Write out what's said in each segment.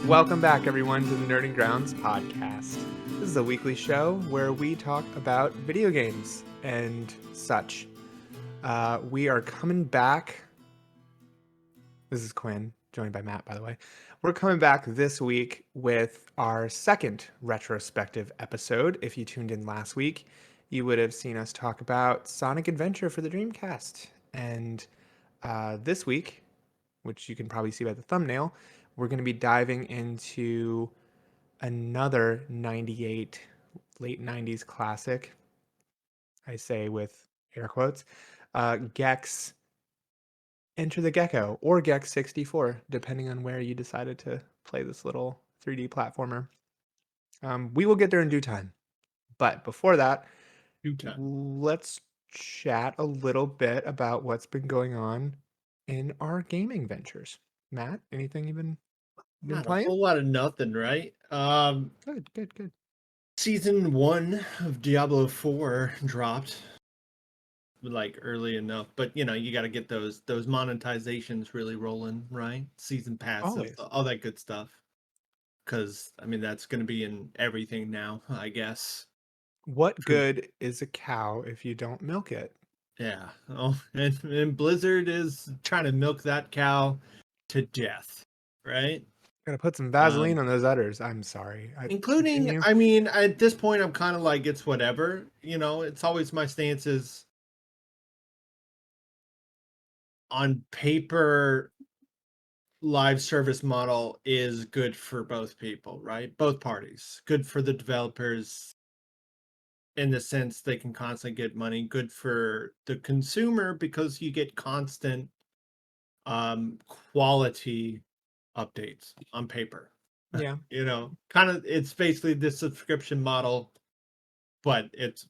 Welcome back, everyone, to the Nerding Grounds podcast. This is a weekly show where we talk about video games and such. We are coming back. This is Quinn, joined by Matt, by the way. We're coming back this week with our second retrospective episode. If you tuned in last week, you would have seen us talk about Sonic Adventure for the Dreamcast. And this week, which you can probably see by the thumbnail, we're going to be diving into another 98 late 90s classic, I say with air quotes, Gex Enter the Gecko, or Gex 64, depending on where you decided to play this little 3D platformer. We will get there in due time. But before that, let's chat a little bit about what's been going on in our gaming ventures. Matt, anything you've been Not a playing? whole lot of nothing, right? Good. Season 1 of Diablo 4 dropped like early enough, but you got to get those monetizations really rolling, right? Season passes, Always. all that good stuff. Because that's going to be in everything now, I guess. What good is a cow if you don't milk it? Yeah. Oh, and Blizzard is trying to milk that cow to death, right? Gotta put some Vaseline on those udders. I'm sorry. Including, Continue. at this point, I'm kind of like, it's whatever. It's always my stance is on paper, live service model is good for both people, right? Both parties. Good for the developers in the sense they can constantly get money. Good for the consumer because you get constant quality updates on paper. Yeah. Kind of, it's basically this subscription model, but it's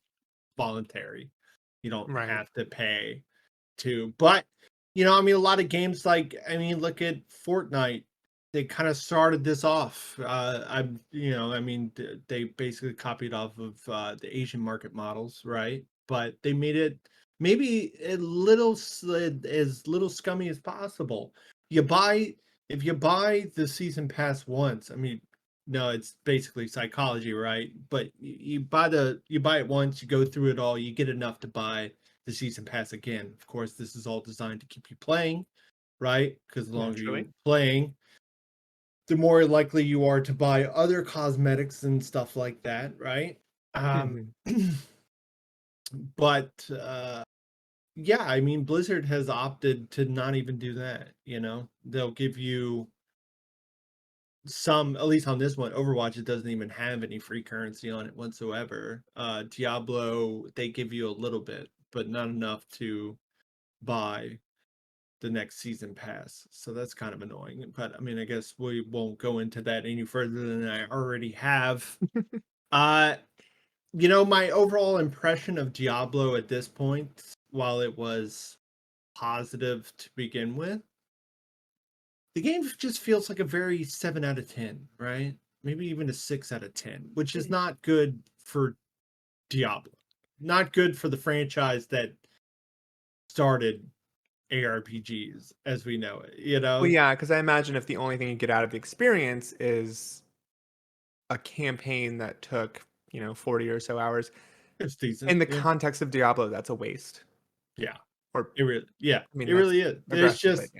voluntary. You don't Right. have to pay to, but a lot of games like, look at Fortnite. They kind of started this off. They basically copied off of the Asian market models, right? But they made it maybe as little scummy as possible. If you buy the season pass once, no, it's basically psychology, right? But you buy it once, you go through it all, you get enough to buy the season pass again. Of course, this is all designed to keep you playing, right? Because the longer you're playing, the more likely you are to buy other cosmetics and stuff like that, right? But yeah, Blizzard has opted to not even do that. They'll give you some, at least on this one, Overwatch, it doesn't even have any free currency on it whatsoever. Diablo, they give you a little bit, but not enough to buy the next season pass. So that's kind of annoying. But I guess we won't go into that any further than I already have. My overall impression of Diablo at this point, while it was positive to begin with, the game just feels like a very 7 out of 10, right? Maybe even a 6 out of 10, which is not good for Diablo. Not good for the franchise that started ARPGs as we know it, Well, yeah, because I imagine if the only thing you get out of the experience is a campaign that took, 40 or so hours, it's decent. in the context of Diablo, that's a waste. Yeah. Or it really, it that's really is. There's just,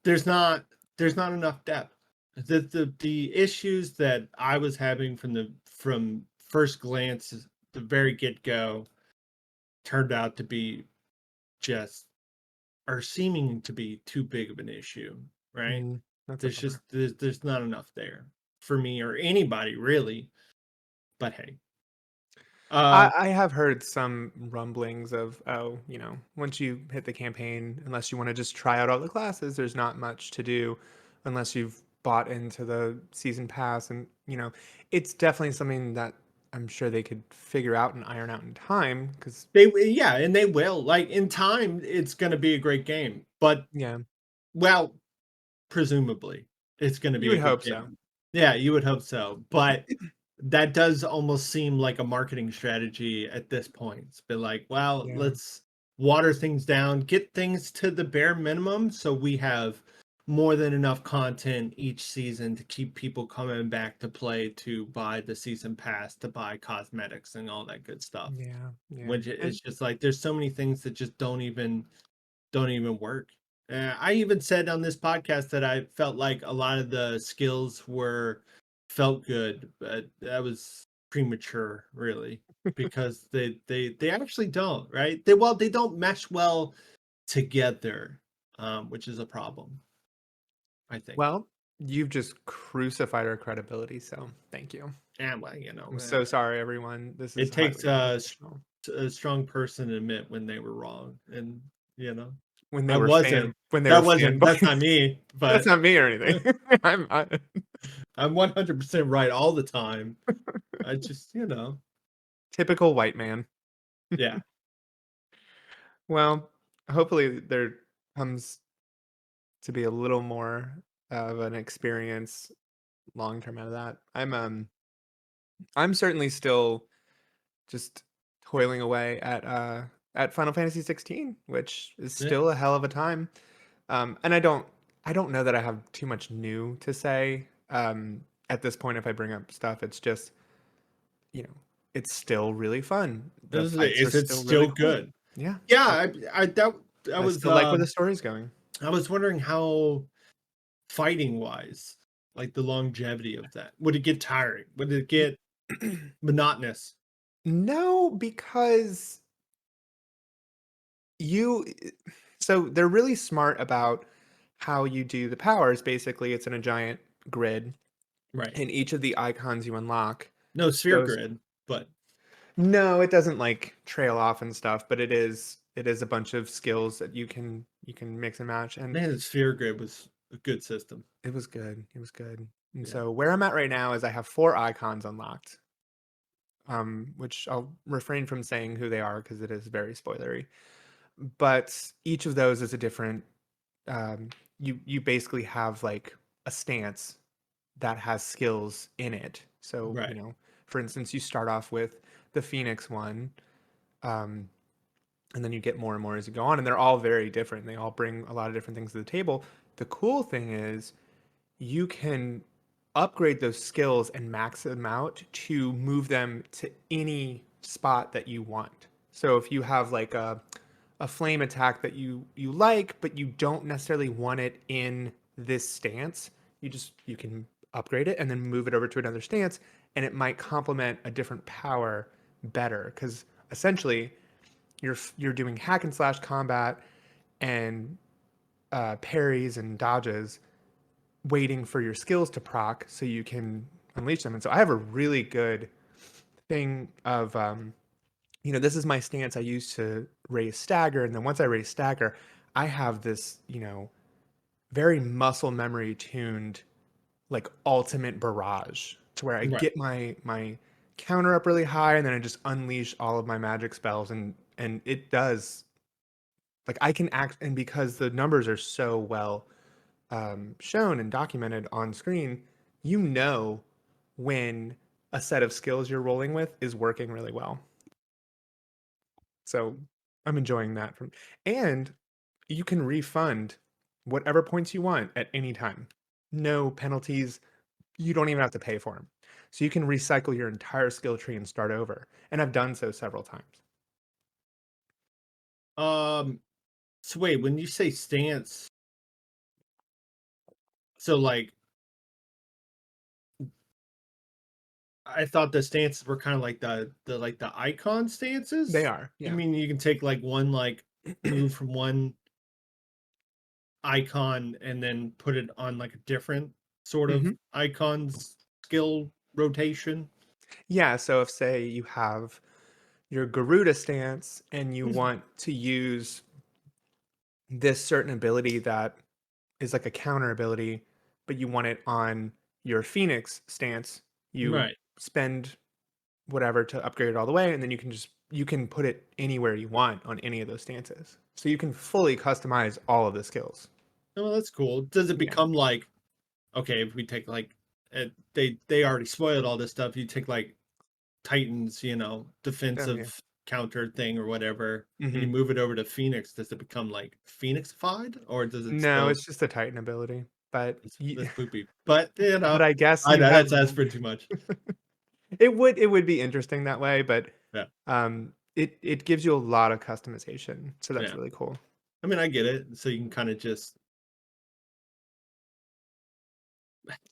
there's not enough depth. The issues that I was having from first glance, the very get-go, turned out to be are seeming to be too big of an issue, right? There's not enough there for me or anybody really. But hey, I have heard some rumblings of, once you hit the campaign, unless you want to just try out all the classes, there's not much to do unless you've bought into the season pass. And, it's definitely something that I'm sure they could figure out and iron out in time, because and they will. Like, in time, it's going to be a great game. But yeah, well, presumably, it's going to be you would a good hope game. so. Yeah, you would hope so. But that does almost seem like a marketing strategy at this point. It's been like, well, Yeah. let's water things down, get things to the bare minimum, so we have more than enough content each season to keep people coming back to play, to buy the season pass, to buy cosmetics and all that good stuff. Yeah, yeah. Which it's And just like there's so many things that just don't even work. I even said on this podcast that I felt like a lot of the skills felt good, but that was premature, really, because they actually don't, right? They don't mesh well together, which is a problem, I think. well, you've just crucified our credibility, so thank you. And well, I'm so sorry, everyone. This is it takes highly unprofessional. a strong person to admit when they were wrong, and you know, When they I were wasn't. when they were That's fanboys. not me, That's but not me or anything. I I'm 100% right all the time. I just, typical white man. yeah. Well, hopefully there comes to be a little more of an experience long term out of that. I'm certainly still just toiling away at Final Fantasy 16, which is Yeah. still a hell of a time. And I don't know that I have too much new to say. At this point, if I bring up stuff, it's just, you know, it's still really fun. The fights are Is it still really still cool. good? Yeah. Yeah, I, that I was still like where the story's going. I was wondering how fighting wise, like the longevity of that. Would it get tiring? Would it get monotonous? No, because you so they're really smart about how you do the powers. Basically, it's in a giant grid, Right. and each of the icons you unlock No sphere goes. grid, but No, it doesn't like trail off and stuff, but it is a bunch of skills that you can mix and match, and man, the sphere grid was a good system. it was good. It was good. And Yeah. so where I'm at right now is I have 4 icons unlocked, which I'll refrain from saying who they are because it is very spoilery. But each of those is a different. You basically have like a stance that has skills in it. So Right. for instance, you start off with the Phoenix one, um, and then you get more and more as you go on, and they're all very different. They all bring a lot of different things to the table. The cool thing is you can upgrade those skills and max them out to move them to any spot that you want. So if you have like a flame attack that you like, but you don't necessarily want it in this stance, you can upgrade it and then move it over to another stance, and it might complement a different power better because essentially you're doing hack and slash combat and parries and dodges, waiting for your skills to proc so you can unleash them. And so I have a really good thing of this is my stance I use to raise stagger, and then once I raise stagger, I have this very muscle memory tuned like ultimate barrage to where I Right. get my counter up really high, and then I just unleash all of my magic spells, and it does like I can act, and because the numbers are so well shown and documented on screen, you know when a set of skills you're rolling with is working really well. So I'm enjoying that and you can refund whatever points you want at any time. No penalties. You don't even have to pay for them. So you can recycle your entire skill tree and start over. And I've done so several times. Um so wait, when you say stance, so like I thought the stances were kind of like the icon They stances. are, You yeah. mean you can take like one like move from one icon and then put it on like a different sort of Hmm. icon's skill rotation? Yeah. So if say you have your Garuda stance and you want to use this certain ability that is like a counter ability, but you want it on your Phoenix stance, you Right. spend whatever to upgrade it all the way, and then you can put it anywhere you want on any of those stances. So you can fully customize all of the skills. Oh, that's cool. Does it Yeah. become like, okay, if we take like they already spoiled all this stuff. You take like Titans, Yeah. defensive. counter thing or whatever, and you Hmm. move it over to Phoenix, does it become like Phoenixified, or does it No, still? it's just a Titan ability, but That's poopy. But but I guess I you know have that's for too much. it would be interesting that way, but Yeah, it gives you a lot of customization, so that's yeah. really cool. I mean, I get it. So you can kind of just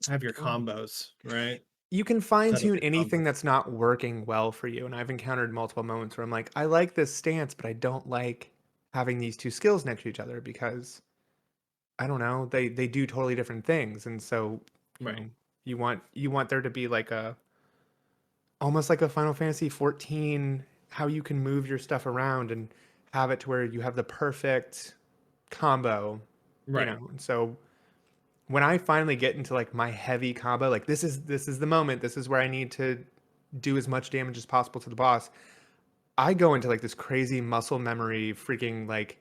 have your combos, right? You can fine Set up tune your anything combos. that's not working well for you. And I've encountered multiple moments where I'm like, I like this stance, but I don't like having these two skills next to each other because I don't know, they do totally different things. And so, you Right, know, you want there to be like a almost like a Final Fantasy 14, how you can move your stuff around and have it to where you have the perfect combo, right, And so when I finally get into like my heavy combo, like this is the moment. This is where I need to do as much damage as possible to the boss. I go into like this crazy muscle memory, freaking like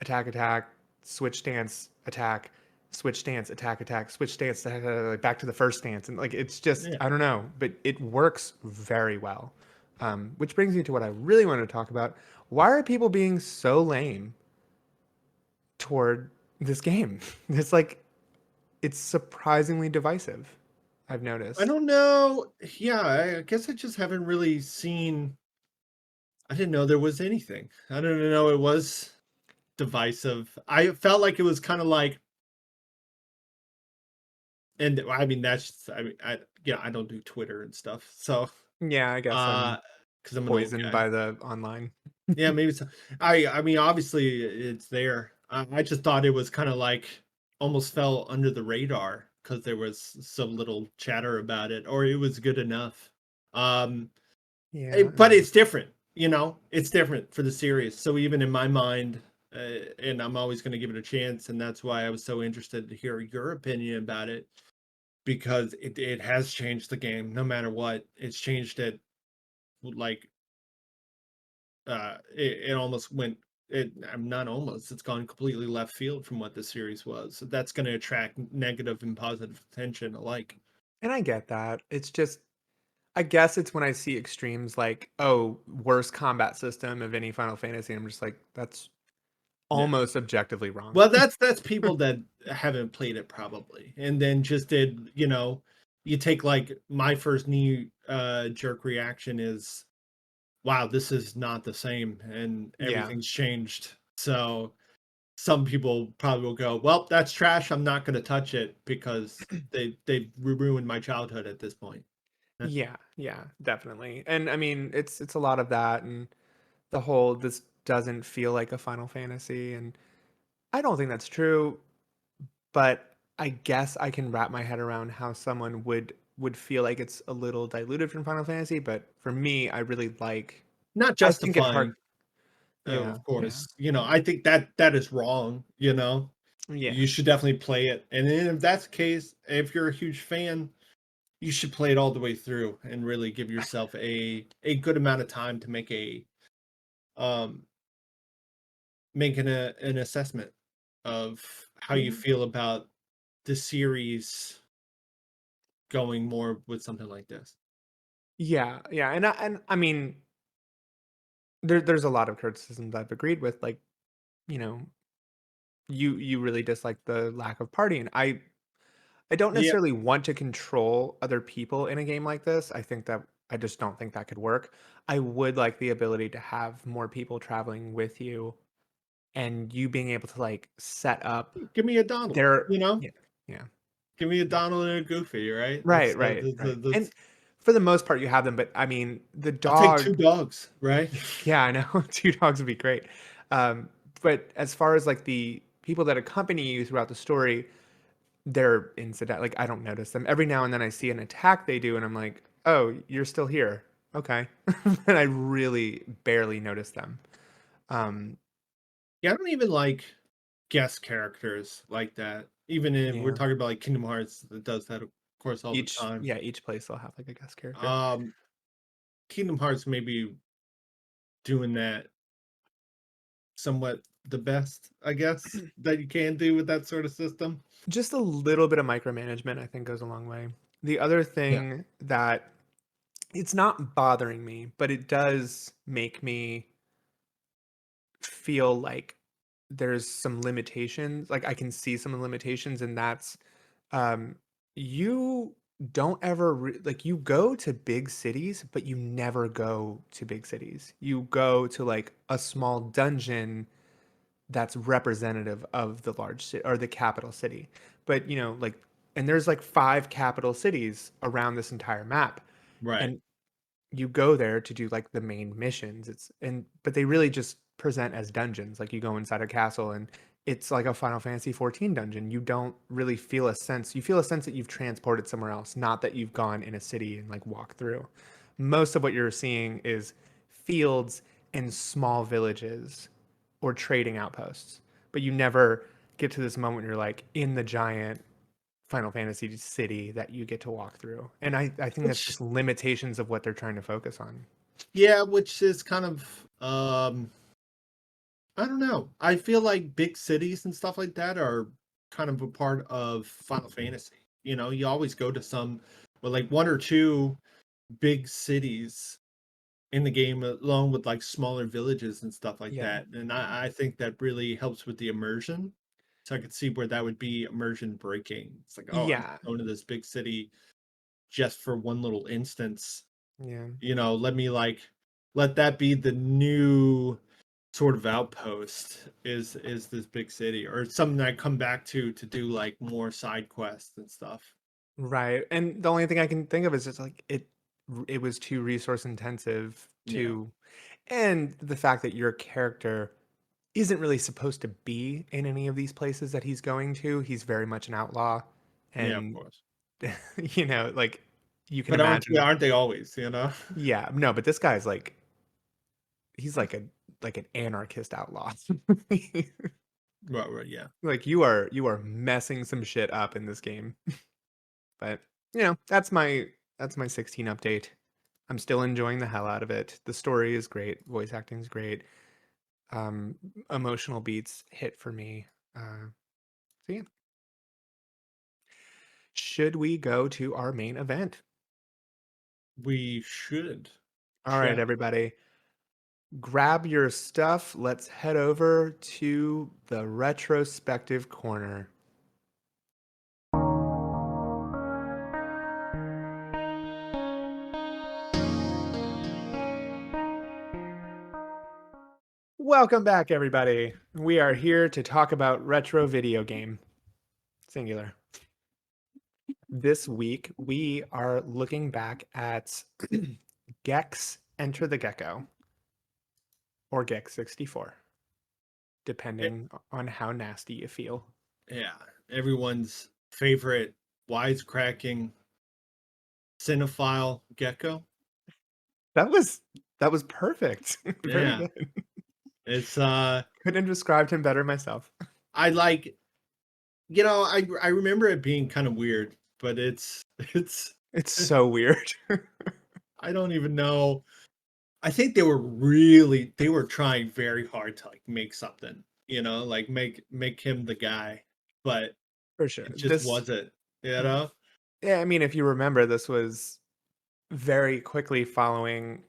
attack, attack, switch stance, attack, switch stance, attack, attack, switch stance, like back to the first stance, and like it's just yeah. I don't know, but it works very well. Which brings me to what I really want to talk about. Why are people being so lame toward this game? It's like it's surprisingly divisive. I've I noticed. don't know. Yeah, I guess I just haven't really seen. I didn't know there was anything. I didn't know it was divisive. I felt like it was kind of like, and I mean I mean I don't do Twitter and stuff, so Yeah, I guess uh, I'm because I'm an old poisoned guy. by the online. Yeah, maybe so. I mean, obviously it's there. I just thought it was kind of like almost fell under the radar because there was so little chatter about it, or it was good enough. Um, Yeah, I but don't know. it's different, it's different for the series. So even in my mind, and I'm always going to give it a chance, and that's why I was so interested to hear your opinion about it because it has changed the game. No matter what, it's changed it like it almost went it I'm not almost it's gone completely left field from what the series was. So that's going to attract negative and positive attention alike. And I get that. It's just I guess it's when I see extremes like, oh, worst combat system of any Final Fantasy. I'm just like, that's Yeah. almost objectively wrong. Well, that's people that haven't played it probably, and then just did you take like my first knee jerk reaction is, wow, this is not the same, and Yeah. everything's changed. So some people probably will go, well, that's trash. I'm not going to touch it because they ruined my childhood at this point. Eh, Yeah, yeah, definitely. And I mean, it's a lot of that and the whole this doesn't feel like a Final Fantasy and I don't think that's true, but I guess I can wrap my head around how someone would feel like it's a little diluted from Final Fantasy, but for me, I really like Not I think it hard justifying, yeah, of yeah. course. I think that is wrong. Yeah. You should definitely play it. And then if that's the case, if you're a huge fan, you should play it all the way through and really give yourself a good amount of time to um make an assessment of how you Yeah. feel about the series going more with something like this. Yeah, yeah, and I mean, there's a lot of criticisms I've agreed with, like, you know, you really dislike the lack of partying. I don't Yeah, necessarily want to control other people in a game like this. I just don't think that could work. I would like the ability to have more people traveling with you and you being able to like set up give me a Donald, their yeah, yeah, give me a yeah. Donald and a Goofy, right? Right, right, right. And for the most part you have them, but I mean, the I'll take two dog dogs, right? yeah, I know. Two dogs would be great. Um, but as far as like the people that accompany you throughout the story, they're incident. Like I don't notice them. Every now and then I see an attack they do, and I'm like, "Oh, you're still here." Okay, and I really barely notice them. Um, Yeah, I don't even like guest characters like that. Even if we're yeah, talking about like Kingdom Hearts that does that, of course, all the time. each place will have like a guest character. Um, Kingdom Hearts maybe doing that somewhat the best, I guess, that you can do with that sort of system. Just a little bit of micromanagement, I think, goes a long way. The other Yeah. thing that it's not bothering me, but it does make me feel like there's some limitations. Like I can see some limitations, and that's um, you don't ever like you go to big cities, but you never go to big cities. You go to like a small dungeon that's representative of the large city or the capital city. But like, and there's like five capital cities around this entire map, Right. and you go there to do like the main missions. But they really just present as dungeons. Like you go inside a castle and it's like a Final Fantasy 14 dungeon. You don't really feel a sense. You feel a sense that you've transported somewhere else, not that you've gone in a city and like walked through. Most of what you're seeing is fields and small villages or trading outposts. But you never get to this moment where you're like in the giant Final Fantasy city that you get to walk through. And I think that's Which, just limitations of what they're trying to focus on. yeah, which is kind of I don't know. I feel like big cities and stuff like that are kind of a part of Final Fantasy. You always go to some, well, like one or two big cities in the game, along with like smaller villages and stuff like Yeah. that. And I think that really helps with the immersion. So I could see where that would be immersion breaking. It's like, oh, I'm Yeah. going to this big city just for one little instance. Yeah. Let me let that be the new sort of outpost is this big city, or something I come back to do like more side quests and stuff. Right. And the only thing I can think of is just like it was too resource intensive Yeah. and the fact that your character isn't really supposed to be in any of these places that he's going to. He's very much an outlaw. Yeah, of And course. like you can But imagine. aren't they always? Yeah, no, but this guy's like he's like an anarchist outlaw. Right, yeah. Like you are messing some shit up in this game. But that's my 16 update. I'm still enjoying the hell out of it. The story is great, voice acting is great. Um, Emotional beats hit for me. So yeah. Should we go to our main event? We should All right, chat. everybody. Grab your stuff. Let's head over to the retrospective corner. Welcome back, everybody. We are here to talk about retro video game. Singular. This week, we are looking back at Gex Enter the Gecko or Gex 64, Eh, depending on how nasty you feel. yeah, everyone's favorite wisecracking cinephile gecko. That was that was perfect. Very Yeah, good. it's Couldn't have described him better myself. I like I remember it being kind of weird, but it's It's so weird. I don't even know. I think they were trying very hard to like make something, like make him the guy, but For sure. it just This wasn't, you know? Yeah, I mean, if you remember, this was very quickly following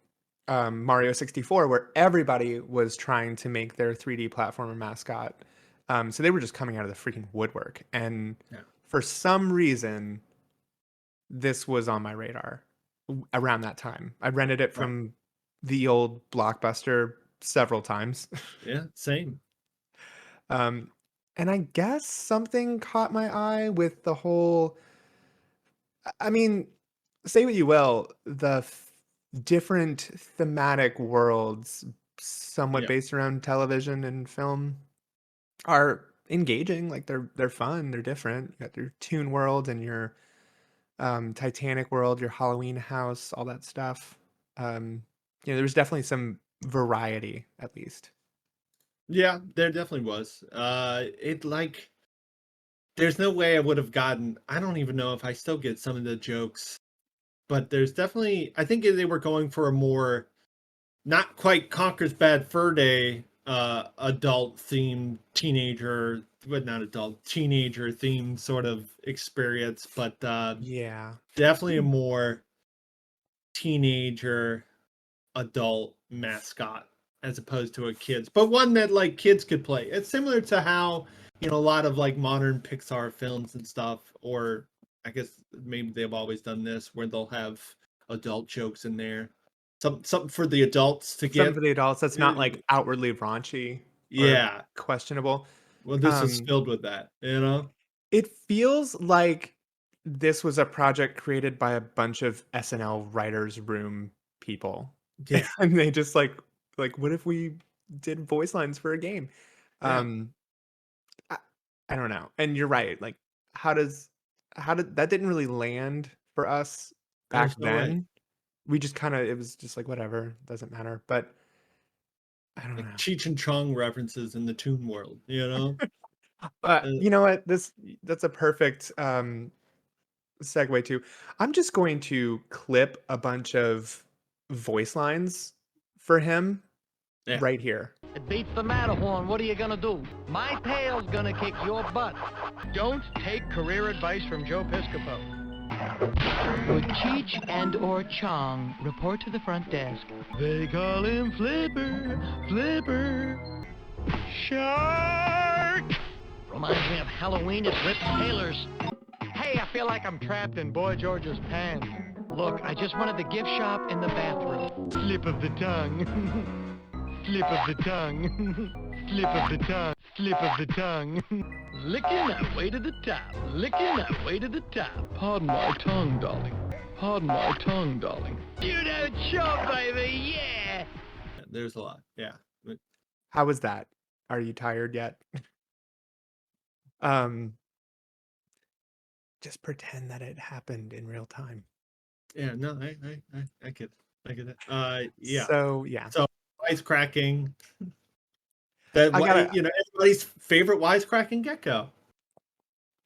Mario 64, where everybody was trying to make their 3D platformer mascot. So they were just coming out of the freaking woodwork. And Yeah. for some reason, this was on my radar around that time. I rented it Right. from the old Blockbuster several times. Yeah, same. um, and I guess something caught my eye with the whole. I mean, say what you will, different thematic worlds, somewhat Yeah. based around television and film, are engaging. Like they're fun, they're different. You got your Toon World and your Titanic World, your Halloween house, all that stuff. There's definitely some variety, at least. Yeah, there definitely was. There's no way I would have gotten. I don't even know if I still get some of the jokes, but there's definitely. I think they were going for a more not quite Conker's Bad Fur Day adult themed teenager, but not adult teenager themed sort of experience, but Yeah. definitely a more teenager adult mascot as opposed to a kids, but one that like kids could play. It's similar to how, you know, a lot of like modern Pixar films and stuff, or I guess maybe they've always done this where they'll have adult jokes in there. Something for the adults to Something get. for the adults that's not like outwardly raunchy or Yeah. questionable. Well, this is filled with that, you know? It feels like this was a project created by a bunch of SNL writers room people. Yeah. And they just like what if we did voice lines for a game? Yeah. Um I, I don't know. And you're right. Like how does how did that didn't really land for us back There's no way. then. We just kind of it was just like whatever, doesn't matter. But I don't Like know. Cheech and Chong references in the Toon World, you know? But Uh, you know what? That's a perfect segue to. I'm just going to clip a bunch of voice lines for him yeah. right here. It beats the Matterhorn. What are you gonna do? My tail's gonna kick your butt. Don't take career advice from Joe Piscopo. Would Cheech and or Chong report to the front desk? They call him Flipper, Flipper. Shark! Reminds me of Halloween at Rip Taylor's. Hey, I feel like I'm trapped in Boy George's pants. Look, I just wanted the gift shop in the bathroom. Slip of the tongue. Slip of the tongue. Slip of the tongue. Slip of the tongue. Licking that way to the top. Licking that way to the top. Pardon my tongue, darling. Pardon my tongue, darling. You don't show, baby, yeah! There's a lot. Yeah. How was that? Are you tired yet? um just pretend that it happened in real time. Yeah, no, I get it. I get it. Yeah. So yeah. So wisecracking. That I gotta you know, everybody's favorite wisecracking gecko.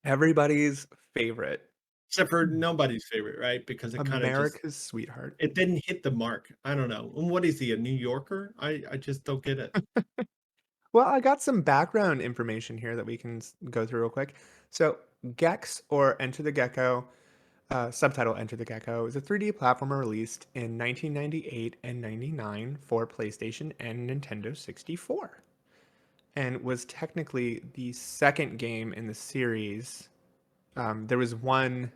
everybody's favorite. Except for nobody's favorite, right? Because it kind of just America's sweetheart. it didn't hit the mark. I don't know. And what is he, a New Yorker? I just don't get it. Well, I got some background information here that we can go through real quick. So, Gex or Enter the Gecko, subtitle Enter the Gecko, is a 3D platformer released in 1998 and 99 for PlayStation and Nintendo 64, and was technically the second game in the series. There was one,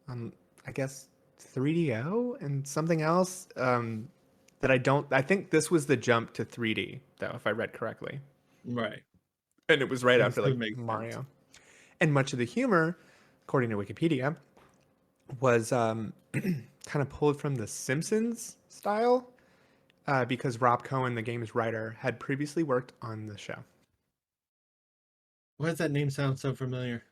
I guess, 3DO and something else that I don't. I think this was the jump to 3D, though, if I read correctly. Right. And it was right I after guess that like makes Mario. sense. And much of the humor, according to Wikipedia, was kind of pulled from the Simpsons style because Rob Cohen, the game's writer, had previously worked on the show. Why does that name sound so familiar?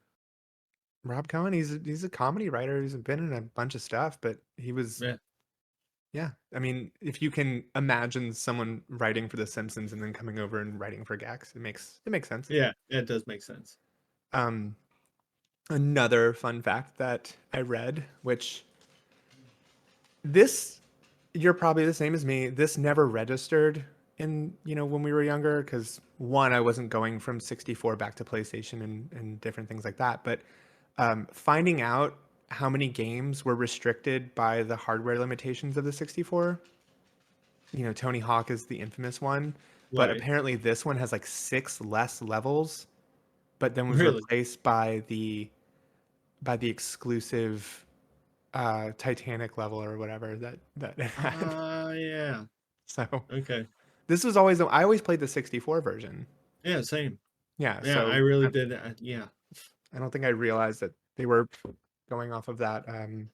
Rob Cohen, he's a comedy writer. He's been in a bunch of stuff, but he was Yeah. yeah. I mean, if you can imagine someone writing for the Simpsons and then coming over and writing for Gex, it makes sense. Yeah, it does make sense. Um, Another fun fact that I read, which this you're probably the same as me. This never registered in, when we were younger because one, I wasn't going from 64 back to PlayStation and different things like that. But finding out how many games were restricted by the hardware limitations of the 64, Tony Hawk is the infamous one, but Right. apparently this one has like 6 less levels, but then was Really? replaced by the exclusive Titanic level or whatever that it had. Yeah. So Okay. this was I always played the 64 version. Yeah, same. Yeah, Yeah, I so really did. Yeah. I don't think I realized that they were going off of that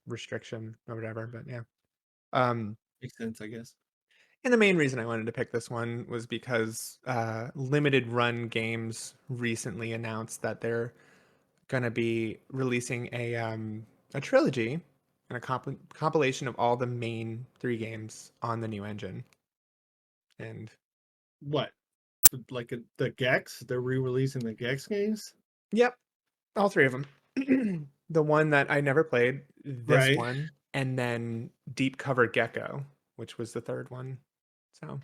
restriction or whatever, but yeah. Makes sense, I guess. And the main reason I wanted to pick this one was because Limited Run Games recently announced that they're going to be releasing a trilogy and a compilation of all the main 3 games on the new engine. And What? Like the Gex? They're re-releasing the Gex games? yep, all 3 of them. The one that I never played, this Right. one, and then Deep Cover Gecko, which was the third one. So,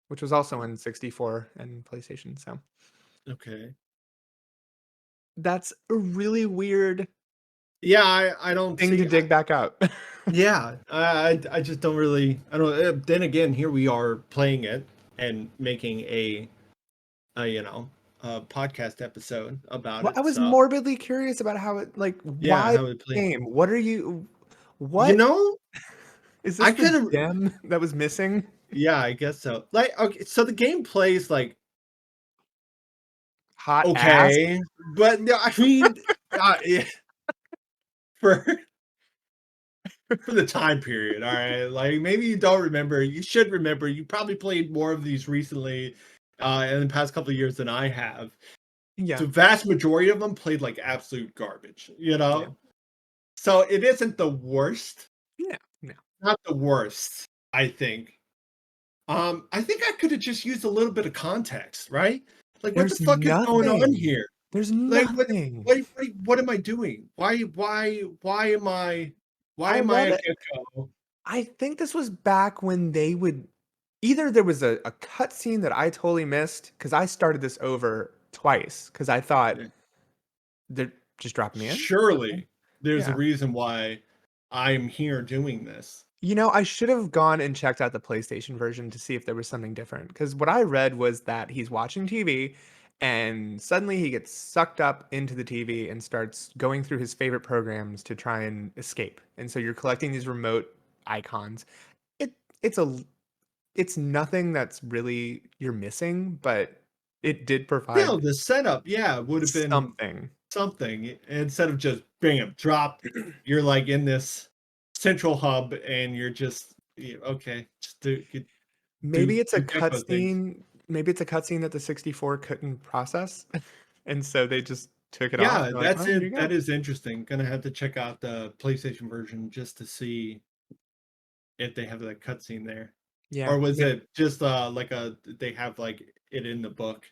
which was also in 64 and PlayStation. So, Okay. that's a really weird Yeah, I don't thing to see. dig back up. Yeah, I just don't really. I don't. Then again, here we are playing it and making a podcast episode about Well, I it. was So morbidly curious about how it like yeah, why how it plays. game? What are you? You What know, is I this could the have. gem that was missing? Yeah, I guess so. Like, okay, so the game plays like Hot ass. okay, but no, I mean, yeah, for for the time period, all right. Like maybe you don't remember. You should remember. You probably played more of these recently, in the past couple of years than I have. Yeah, The vast majority of them played like absolute garbage, yeah, So it isn't the worst, yeah. No, not the worst, I think. I think I could have just used a little bit of context, right? Like, what the there's fuck is going on nothing. here? There's Like, nothing. what am I doing? Why I am I love a it. gecko? I think this was back when they would either there was a cutscene that I totally missed because I started this over twice because I thought Yeah. they're just dropping me in. Okay. Surely there's a Yeah. reason why I'm here doing this. You know, I should have gone and checked out the PlayStation version to see if there was something different. Because what I read was that he's watching TV and suddenly he gets sucked up into the TV and starts going through his favorite programs to try and escape. And so you're collecting these remote icons. It it's a it's nothing that's really you're missing, but it did provide Still, the setup, yeah, would have been something. something instead of just bam, drop. You're like in this central hub, and you're just okay, just Maybe it's a do gecko things. cutscene. Maybe it's a cutscene that the 64 couldn't process, and so they just took it off. Yeah, They're like, that's "Oh, here you it. go." That is interesting. Gonna have to check out the PlayStation version just to see if they have that cutscene there, Yeah, or was it just like a they have like it in the book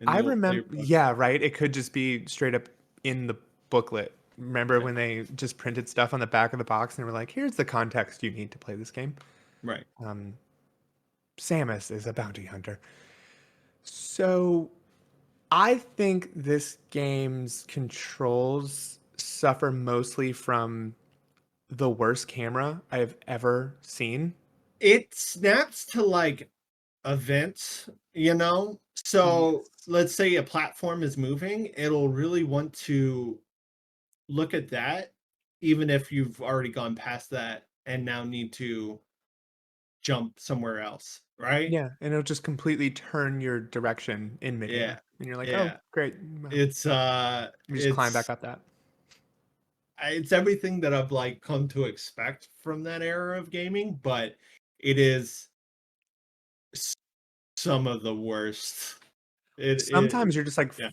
in I the old remember. player book? Yeah, right. It could just be straight up in the booklet. Remember Yeah, when they just printed stuff on the back of the box and they were like, "Here's the context you need to play this game." right. Um, Samus is a bounty hunter. So I think this game's controls suffer mostly from the worst camera I've ever seen. It snaps to like events, So Yes. let's say a platform is moving, it'll really want to look at that, even if you've already gone past that and now need to jump somewhere else, right? Yeah, and it'll just completely turn your direction in Yeah. midair. And you're like, oh, Yeah. great. Well, It's you just climb back up that. it's everything that I've like come to expect from that era of gaming, but it is s- some of the worst. It Sometimes you're just like, yeah.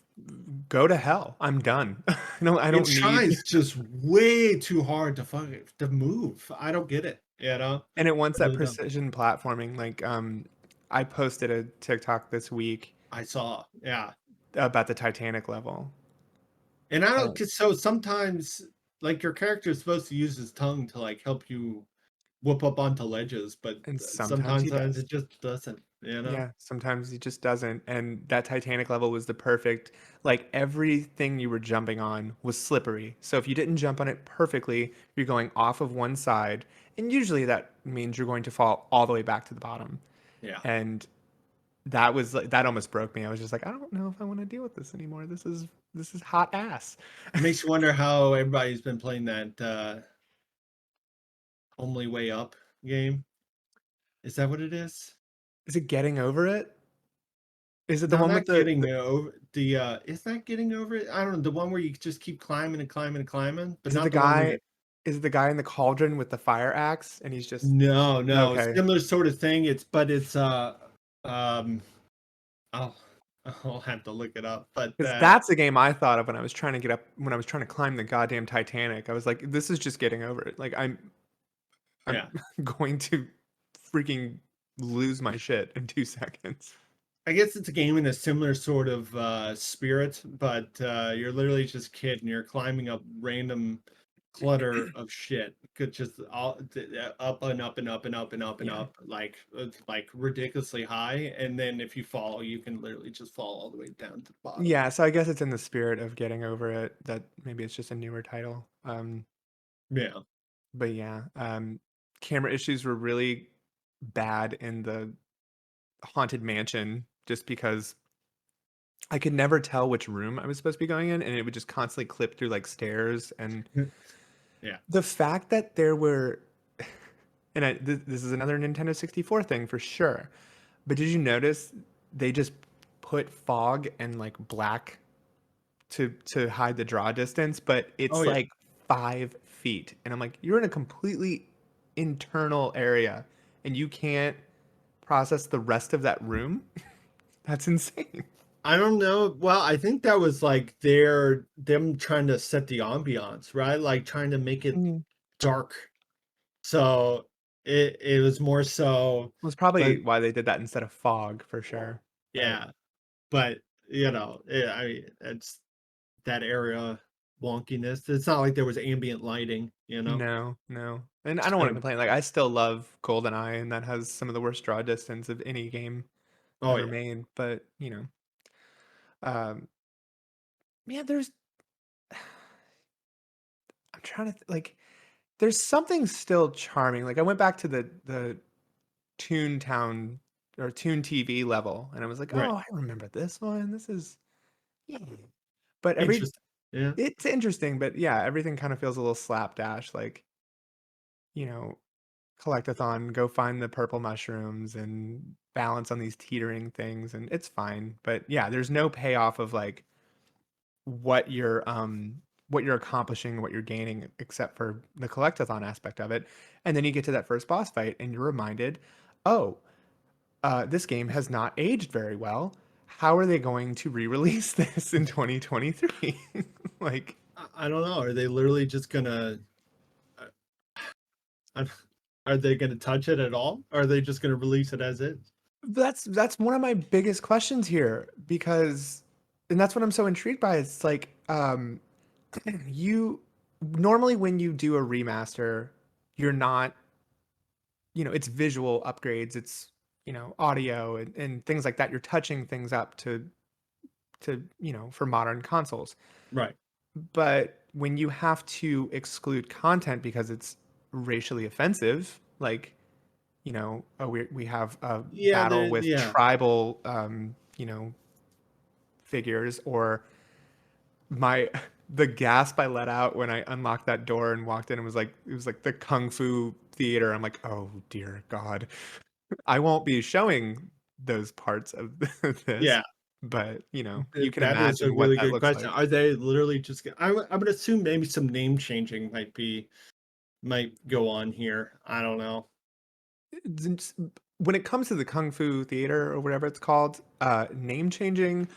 go to hell. I'm done. I It don't need tries just way too hard to move. I don't get it, and it wants I that really don't. precision platforming. Like, I posted a TikTok this week I saw, yeah. about the Titanic level. And I don't And, get so sometimes like your character is supposed to use his tongue to like help you whoop up onto ledges, but and sometimes he sometimes does. it just doesn't. Yeah, sometimes he just doesn't. And that Titanic level was the perfect, like everything you were jumping on was slippery. So if you didn't jump on it perfectly, you're going off of one side. And usually that means you're going to fall all the way back to the bottom. Yeah. And that was like, that almost broke me. I was just like, I don't know if I want to deal with this anymore. This is hot ass. It makes you wonder how everybody's been playing that Only Way Up game. Is that what it is? Is it getting over it? Is it the No, one with not getting over the is that getting over it? I don't know, the one where you just keep climbing and climbing and climbing, but is it the not the one where guy you're is it the guy in the cauldron with the fire axe and he's just no, no, okay. similar sort of thing. It's um I'll I'll have to look it up. But Because that's the game I thought of when I was trying to get up when I was trying to climb the goddamn Titanic. I was like, this is just getting over it. Like I'm yeah. going to freaking lose my shit in 2 seconds. I guess it's a game in a similar sort of spirit, but you're literally just a kid and you're climbing up random clutter of shit. Could just up and up and up and up and up and Yeah. up, like it's like ridiculously high. And then if you fall, you can literally just fall all the way down to the bottom. Yeah, so I guess it's in the spirit of getting over it that maybe it's just a newer title. Yeah. but yeah, camera issues were really bad in the Haunted Mansion just because I could never tell which room I was supposed to be going in, and it would just constantly clip through like stairs. And Yeah. the fact that there were, and this is another Nintendo 64 thing for sure, but did you notice they just put fog and like black to hide the draw distance, but Oh it's yeah. like 5 feet, and I'm like, you're in a completely internal area, and you can't process the rest of that room. That's insane. I don't know. Well, I think that was like them trying to set the ambiance, right? Like trying to make it Mm. dark. So it was more so, Was but probably why they did that instead of fog for sure. But yeah, but I mean, it's that area wonkiness. It's not like there was ambient lighting, no, no. And I It's don't want kind to of, complain. Like I still love GoldenEye, and that has some of the worst draw distance of any game oh ever yeah. made. But um, yeah, there's. I'm trying to like. There's something still charming. Like I went back to the Toontown or Toon TV level, and I was like, Right. oh, I remember this one. This is yeah. But Interesting. Yeah. it's interesting, but yeah, everything kind of feels a little slapdash. Like you know, collectathon, go find the purple mushrooms and balance on these teetering things, and it's fine. But yeah, there's no payoff of like what you're accomplishing, what you're gaining, except for the collectathon aspect of it. And then you get to that first boss fight, and you're reminded, oh, this game has not aged very well. How are they going to re-release this in 2023? Like I don't know. Are they literally just gonna uh, are they gonna touch it at all? Or are they just gonna release it as is? that's one of my biggest questions here because and that's what I'm so intrigued by. It's like you normally when you do a remaster, you're not, it's visual upgrades, it's, audio and things like that. You're touching things up to, for modern consoles. Right. But when you have to exclude content because it's racially offensive, like, oh, we have a Yeah, battle there with yeah. tribal, figures, or my the gasp I let out when I unlocked that door and walked in and was like, it was like the Kung Fu theater. I'm like, oh dear God, I won't be showing those parts of this, Yeah. but you can That is a imagine what really that good looks question. like. Are they literally just I would assume maybe some name changing might go on here. I don't know. When it comes to the Kung Fu theater or whatever it's called, name changing,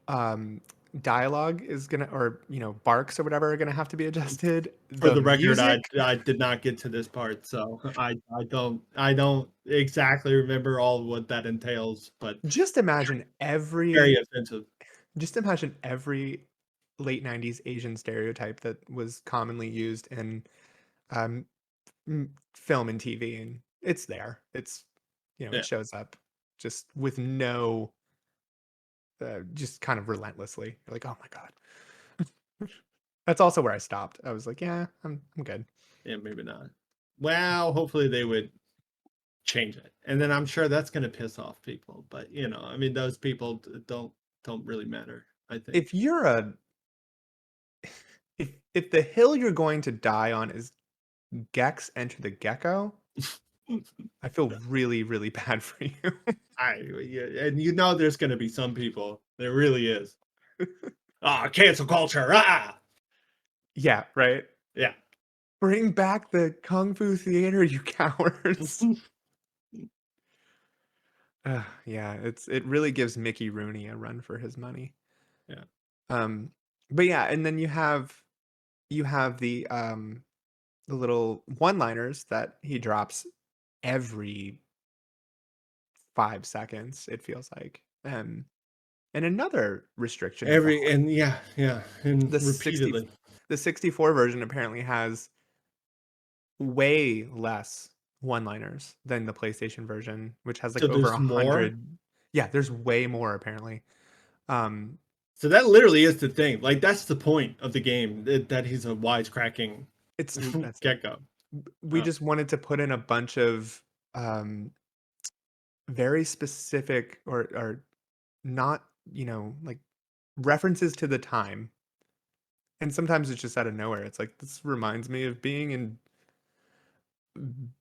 um, dialogue is gonna, or barks or whatever are gonna have to be adjusted. For The the record, music, I did not get to this part, so I don't exactly remember all of what that entails, but just imagine very every offensive. just imagine every late 90s Asian stereotype that was commonly used in um, film and TV, and it's there. It's, Yeah. it shows up just with no, just kind of relentlessly. You're like, oh my God. That's also where I stopped. I was like, yeah, I'm good. Yeah, maybe not. Well, hopefully they would change it. And then I'm sure that's gonna piss off people, but, I mean, those people don't really matter, I think. If you're a if the hill you're going to die on is Gex Enter the Gecko, I feel really, really bad for you. Yeah, and there's gonna be some people. There really is. Ah, cancel culture. Ah, Yeah, right. yeah. Bring back the Kung Fu theater, you cowards. Yeah, it really gives Mickey Rooney a run for his money. Yeah. Um, but yeah, and then you have the little one-liners that he drops every 5 seconds, it feels like. And another restriction of And the 60 repeatedly. the 64 version apparently has way less one-liners than the PlayStation version, which has like So over there's more. 100. Yeah, there's way more apparently. Um, So that literally is the thing. Like that's the point of the game that he's a wisecracking it's that's it. gecko. we Oh. just wanted to put in a bunch of very specific or not, like references to the time. And sometimes it's just out of nowhere. It's like, this reminds me of being in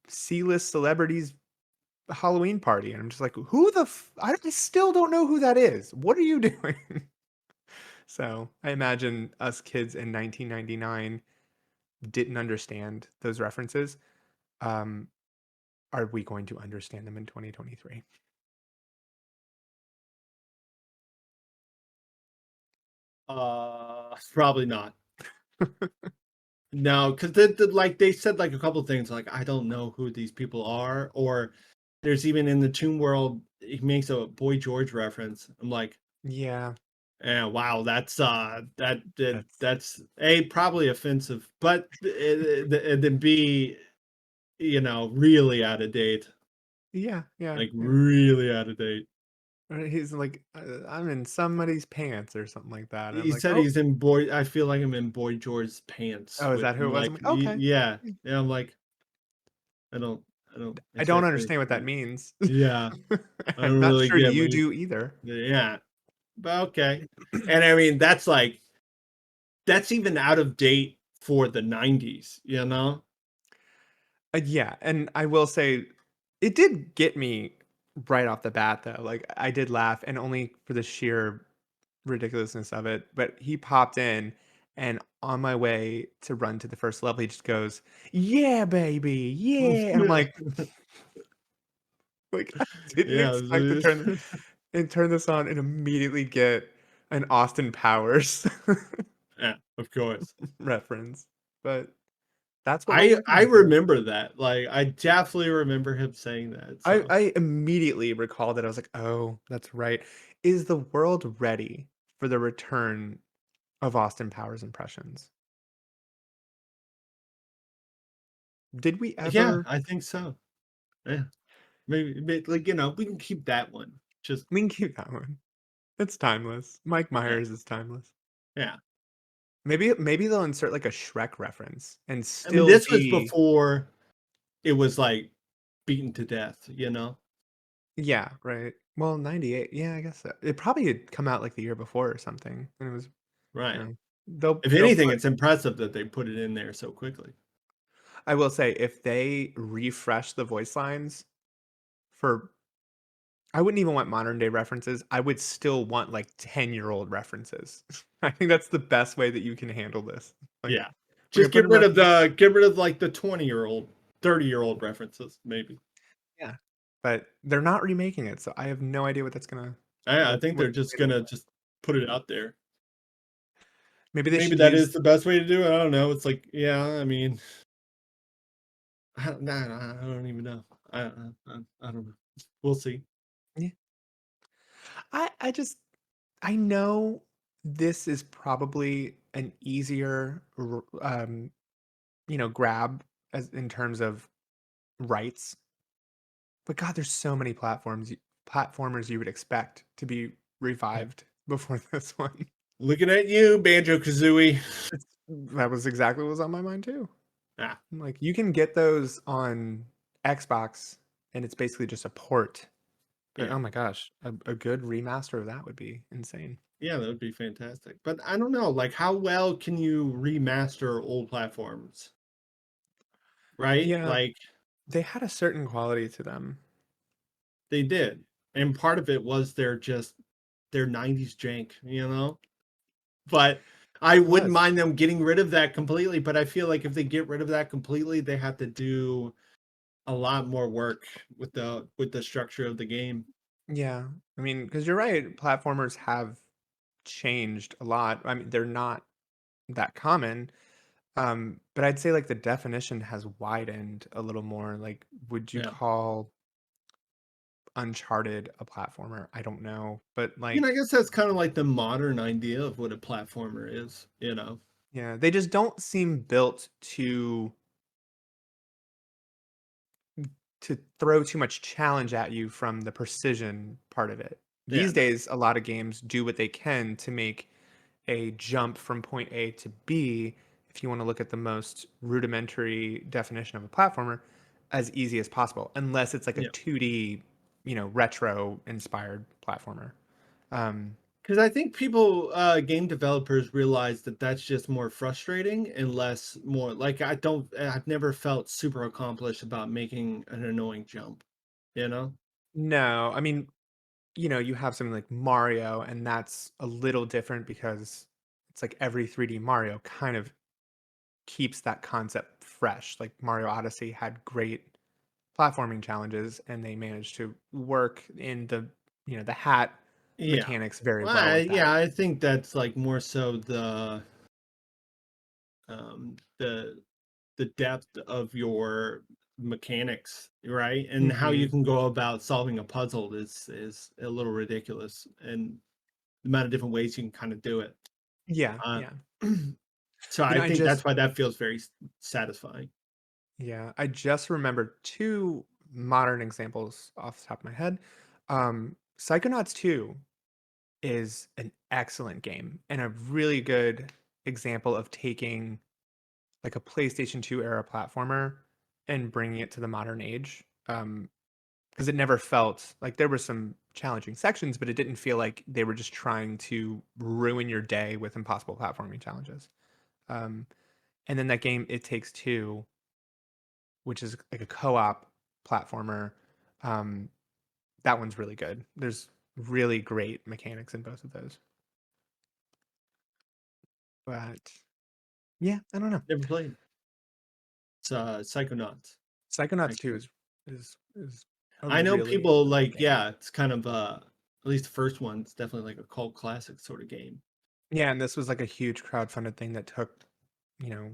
C-list celebrities Halloween party. And I'm just like, who the I still don't know who that is. What are you doing? So I imagine us kids in 1999 didn't understand those references. Um, are we going to understand them in 2023? Probably not. No, because like they said like a couple of things like I don't know who these people are, or there's even in the Toon World he makes a Boy George reference. I'm like, Yeah, yeah, wow, that's that's A, probably offensive, but and then B, really out of date, yeah. like really out of date. He's like, I'm in somebody's pants or something like that. And I'm He like, said oh, he's in Boy. I feel like I'm in Boy George's pants oh, is with that who him. it was? I'm Like, like, okay. yeah, yeah. I'm like, I don't I don't exactly. understand what that means. Yeah, I I'm don't not really sure get what you you. do either. Yeah, but okay. And I mean, that's like that's even out of date for the '90s. You know? Yeah, and I will say it did get me right off the bat though. Like I did laugh and only for the sheer ridiculousness of it, but he popped in and on my way to run to the first level he just goes, "Yeah, baby. Yeah." And I'm like I didn't Yeah, expect to turn this on and immediately get an Austin Powers yeah, of course. reference. But that's what we're I working with here. remember that. Like, I definitely remember him saying that. So I immediately recalled it. I was like, "Oh, that's right. Is the world ready for the return of Austin Powers impressions?" Did we yeah, ever I think so. Yeah, maybe like we can keep that one. Just we can keep that one. It's timeless. Mike yeah, Myers is timeless. yeah. Maybe they'll insert like a Shrek reference and I mean, still this was be before it was like beaten to death. yeah, right. Well, 98. Yeah, I guess so. It probably had come out like the year before or something. And it was, you Right. know, If they'll anything, put it's impressive that they put it in there so quickly. I will say if they refresh the voice lines for I wouldn't even want modern day references. I would still want like 10-year-old references. I think that's the best way that you can handle this. Like Yeah. we're gonna Just put in references. get rid of like the 20-year-old, 30-year-old references, maybe. Yeah. But they're not remaking it, so I have no idea what that's gonna I think what they're it's just gonna look gonna like. just put it out there. Maybe they Maybe should that use is the best way to do it. I don't know. It's like, yeah, I mean, I don't even know. I don't know. We'll see. yeah. I just I know this is probably an easier grab as in terms of rights. But God, there's so many platformers you would expect to be revived before this one. Looking at you, Banjo Kazooie. That was exactly what was on my mind too. Ah, I'm like, you can get those on Xbox, and it's basically just a port. But yeah. oh my gosh, a good remaster of that would be insane. Yeah, that would be fantastic. But I don't know, like how well can you remaster old platforms? Right? Yeah, Like they had a certain quality to them. they did. And part of it was their 90s jank. But I It wouldn't was. mind them getting rid of that completely, but I feel like if they get rid of that completely, they have to do a lot more work with the structure of the game. Yeah. I mean, because you're right, platformers have changed a lot. I mean, they're not that common. But I'd say like the definition has widened a little more. Like, would you Yeah. call Uncharted a platformer? I don't know. But I like, guess that's kind of like the modern idea of what a platformer is. yeah, they just don't seem built to throw too much challenge at you from the precision part of it. Yeah, These days, a lot of games do what they can to make a jump from point A to B if you want to look at the most rudimentary definition of a platformer, as easy as possible, unless it's like a Yeah. 2D, retro inspired platformer. Because I think game developers realize that that's just more frustrating and less more like I've never felt super accomplished about making an annoying jump, you know? No, I mean, you have something like Mario, and that's a little different because it's like every 3D Mario kind of keeps that concept fresh. Like Mario Odyssey had great platforming challenges, and they managed to work in the hat Yeah. mechanics very Well, well with that. yeah, I think that's like more so um the the depth of your mechanics, right? And how you Hmm. can go about solving a puzzle is a little ridiculous, and the amount of different ways you can kind of do it. Yeah, Uh, yeah. so I I think that's just why that feels very satisfying. Yeah, I just remembered two modern examples off the top of my head. Psychonauts 2 is an excellent game and a really good example of taking like a PlayStation 2 era platformer and bringing it to the modern age. Because it never felt like there were some challenging sections, but it didn't feel like they were just trying to ruin your day with impossible platforming challenges. Um, and then that game, It Takes Two, which is like a co-op platformer. Um, that one's really good. There's really great mechanics in both of those. But yeah, I don't know. Never played. It's Psychonauts, Psychonauts 2 actually. is a I know really people good like, game. yeah, it's kind of at least the first one, it's definitely like a cult classic sort of game. Yeah, and this was like a huge crowdfunded thing that took, you know,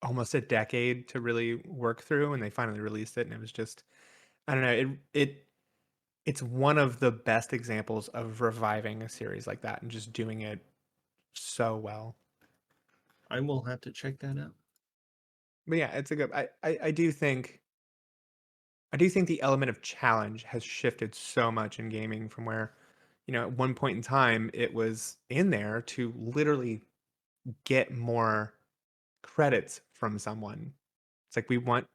almost a decade to really work through, and they finally released it, and it was just, I don't know, it's one of the best examples of reviving a series like that and just doing it so well. I will have to check that out. But yeah, it's a good. I do think the element of challenge has shifted so much in gaming from where, at one point in time it was in there to literally get more credits from someone. It's like we want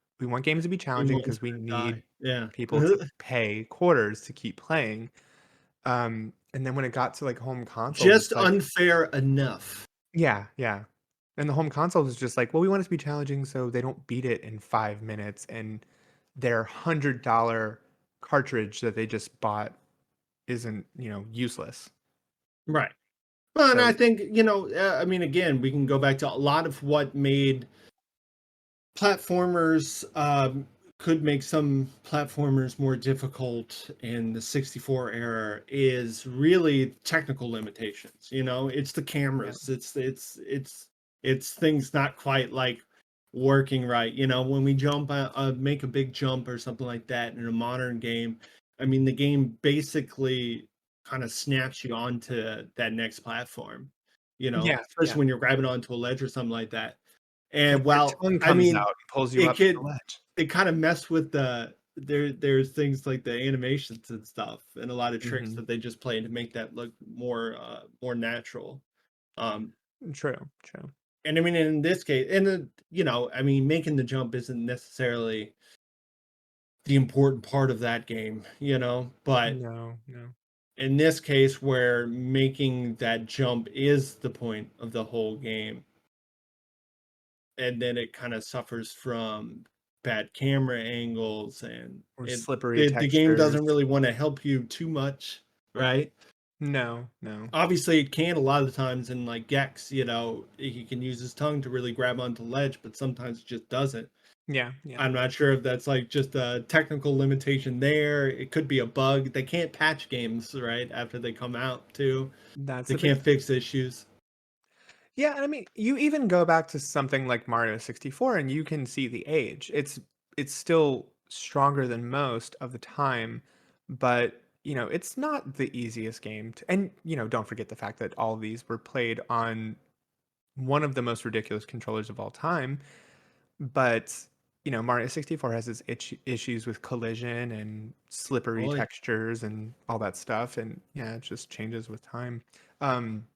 games to be challenging Anyone's because we gonna die. need Yeah. people to pay quarters to keep playing. And then when it got to like home consoles, Just it's like, unfair enough. yeah, yeah. And the home console is just like, well, we want it to be challenging so they don't beat it in 5 minutes, and their $100 cartridge that they just bought isn't, useless. Right. Well, and I So think, I mean, again, we can go back to a lot of what made platformers could make some platformers more difficult in the 64 era is really technical limitations. It's the yeah, cameras, it's things not quite like working right. When we make a big jump or something like that in a modern game, I mean, the game basically kind of snaps you onto that next platform, yeah, especially yeah. when you're grabbing onto a ledge or something like that. And Like your well, tongue I comes out mean, and pulls you it up to the could ledge. it kind of mess with there's things like the animations and stuff and a lot of tricks Hmm. that they just play to make that look more natural. Um True, true. and I mean in this case, and I mean making the jump isn't necessarily the important part of that game, but No, no. in this case where making that jump is the point of the whole game, and then it kind of suffers from bad camera angles, and Or it slippery the game textures. doesn't really want to help you too much, right? No, no. Obviously it can a lot of the times in like Gex, he can use his tongue to really grab onto ledge, but sometimes it just doesn't. Yeah, yeah. I'm not sure if that's like just a technical limitation there. It could be a bug. They can't patch games right after they come out too. That's They the big can't thing. fix issues. Yeah, I mean, you even go back to something like Mario 64 and you can see the age. It's still stronger than most of the time, but it's not the easiest game to, and don't forget the fact that all of these were played on one of the most ridiculous controllers of all time. But Mario 64 has its issues with collision and slippery Boy, textures and all that stuff, and yeah, it just changes with time. Um,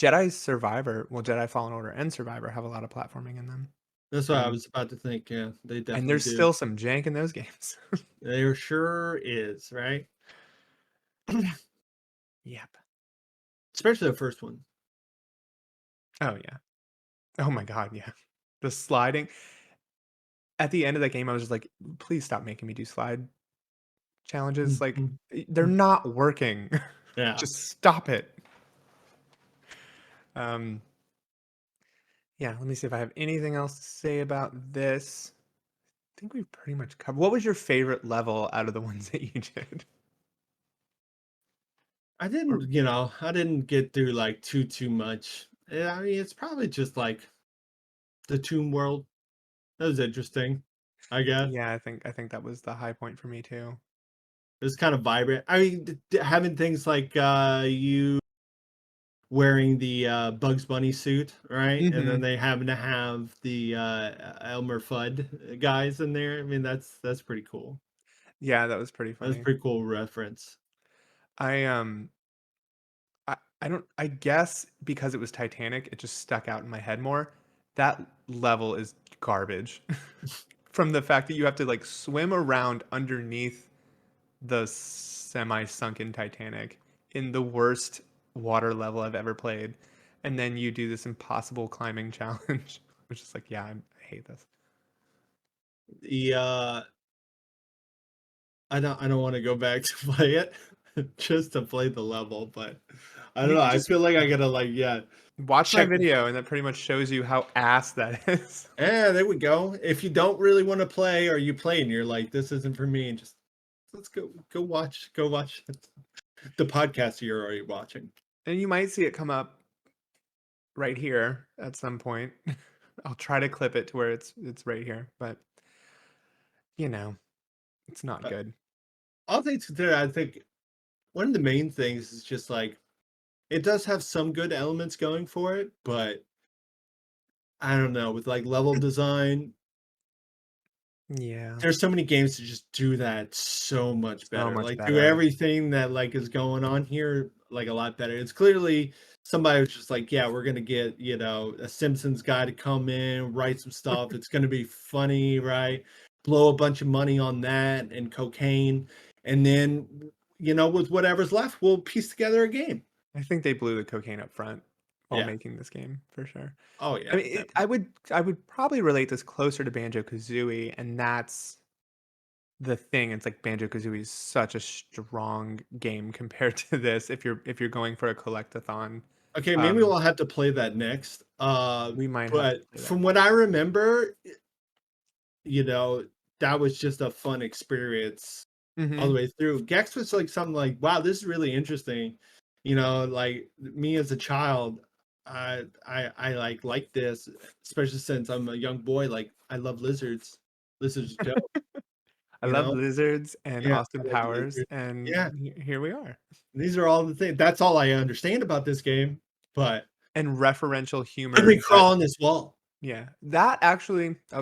Jedi Survivor, well, Jedi Fallen Order and Survivor have a lot of platforming in them. That's what I And was about to think. Yeah, they and definitely there's do. still some jank in those games. There sure is, right? Yep. Especially the first one. Oh yeah. Oh my god, yeah. The sliding. At the end of that game, I was just like, please stop making me do slide challenges. Like, Mhm. they're not working. Yeah. Just stop it. Um, yeah, let me see if I have anything else to say about this. I think we've pretty much covered. What was your favorite level out of the ones that you did? I Or, didn't get through like too much. Yeah, I mean, it's probably just like the Tomb World. That was interesting, I guess. yeah, I think that was the high point for me too. It was kind of vibrant. I mean, having things like you wearing the Bugs Bunny suit, right? And then Hmm. they happen to have the Elmer Fudd guys in there. I mean, that's pretty cool. Yeah, that was pretty That's a funny. pretty cool reference. I I don't I guess because it was Titanic, it just stuck out in my head more. That level is garbage. From the fact that you have to like swim around underneath the semi-sunken Titanic in the worst water level I've ever played. And then you do this impossible climbing challenge, which is like, yeah, I hate this. The I don't want to go back to play it just to play the level, but I don't You know. can I just feel like I gotta like watch my check. video, and that pretty much shows you how ass that is. Yeah, there we go. If you don't really want to play, or you play and you're like, this isn't for me, and just let's go watch the podcast you're already watching. And you might see it come up right here at some point. I'll try to clip it to where it's right here, but you know, it's not But good. all things considered, I think one of the main things is just like it does have some good elements going for it, but I don't know, with like level design, Yeah, there's so many games to just do that so much so better. much Like do better. everything that like is going on here like a lot better. It's clearly somebody was just like, yeah, we're gonna get, a Simpsons guy to come in, write some stuff. It's gonna be funny, right? Blow a bunch of money on that and cocaine. And then, with whatever's left, we'll piece together a game. I think they blew the cocaine up front while Yeah. making this game for sure. Oh I yeah, mean, I definitely. would probably relate this closer to Banjo Kazooie, and that's the thing. It's like Banjo Kazooie is such a strong game compared to this. If you're going for a collectathon, Okay, maybe um, we'll have to play that next. we might have to But play that from what next. I remember, you know, that was just a fun experience all the Hmm. way through. Gex was like something like, wow, this is really interesting. Like me as a child, I like this, especially since I'm a young boy. Like I love lizards. Lizards are dope, I you love know? lizards and Yeah, Austin I love Powers, lizards. and Yeah, here we are. these are all the things. That's all I understand about this game. But And referential let humor me that, crawl on this wall. yeah, that actually, I